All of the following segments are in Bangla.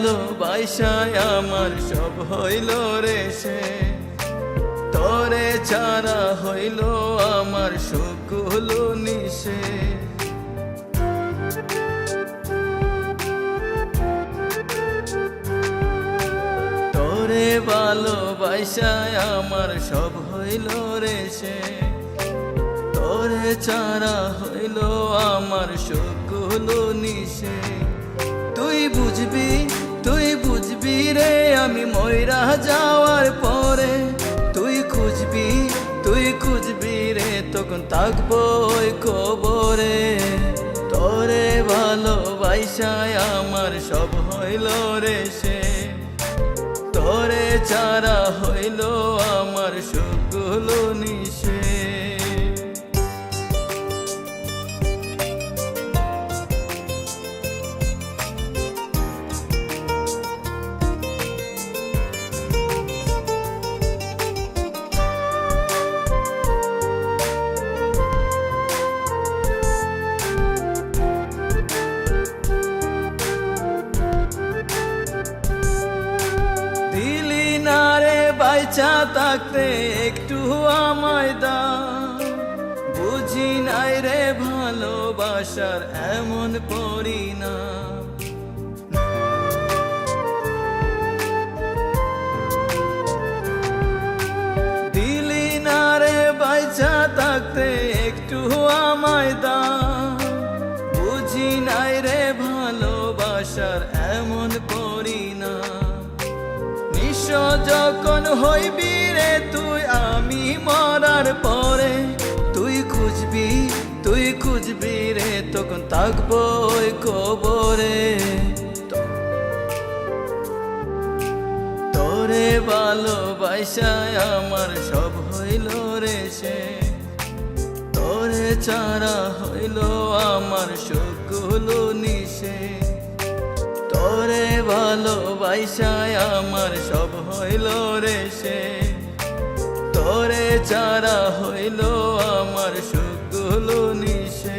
ভালোবাসায় আমার সব হইল রে সে, তোরে ছাড়া হইল আমার সুখগুলো নিশে। তোরে ভালোবাসায় আমার সব হইল রে সে, তোরে ছাড়া হইল আমার সুখগুলো নিশে। তুই বুঝবি রে আমি মইরা যাওয়ার পরে, তুই খুঁজবি রে তখন থাকবো ওই কবরে। তোরে ভালোবাসায় আমার সব হইল রে সে, তোরে ছাড়া হইল আমার সুখগুলো নিশে। দিলি না রে বাইচা থাকতে একটু আমায় দাও, বুঝি নাই রে ভালোবাসার এমন পরিণাম। দিলি না রে বাইচা থাকতে একটু আমায় দাও, বুঝি নাই রে ভালোবাসার এমন পরিণাম। নিঃস্ব যখন হইবি রে তুই আমি মরার পরে, তুই খুঁজবি রে তখন থাকবো ওই কবরে। তোরে ভালোবাসায় আমার সব হইল রে সে, তোরে ছাড়া হইল আমার সুখগুলো নিশে। তোরে ভালোবাসায় আমার সব হইল রে সে, তোরে ছাড়া হইল আমার সুখগুলো নিশে।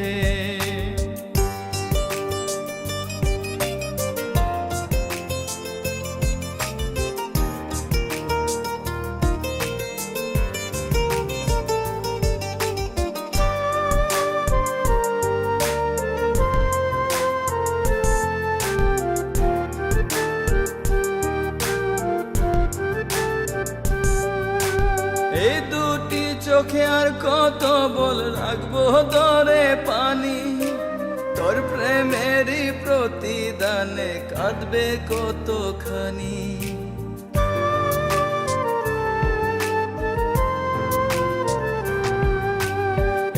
এই দুটি চোখে আর কত বল রাখবো ধরে পানি, তোর প্রেমেরই প্রতিদানে কাঁদবে কতখানি।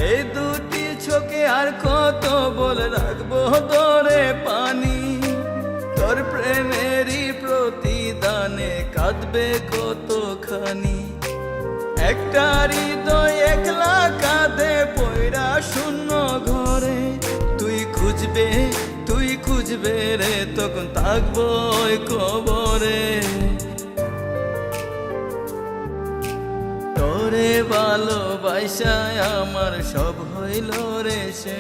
এই দুটি চোখে আর কত বল রাখবো ধরে পানি, তোর প্রেমেরই প্রতিদানে কাঁদবে কতখানি। একটা হৃদয় একলা কাঁদে পয়রা শূন্য ঘরে, তুই খুঁজবে রে তখন থাকবো ওই কবরে। তোরে ভালোবাসায় আমার সব হইল রে সে,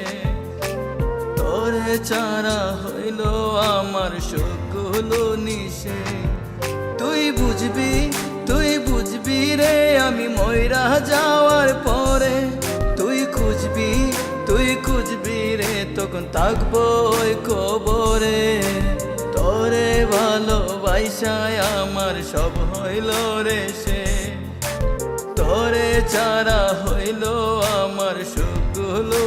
তোরে ছাড়া হইল আমার সুখগুলো নিশে। তুই বুঝবি রে আমি মইরা যাওয়ার পরে, তুই খুঁজবি রে তখন থাকবো ওই কবরে। তোরে ভালোবাসায় আমার সব হইল রে সে, তোরে ছাড়া হইল আমার সুখগুলো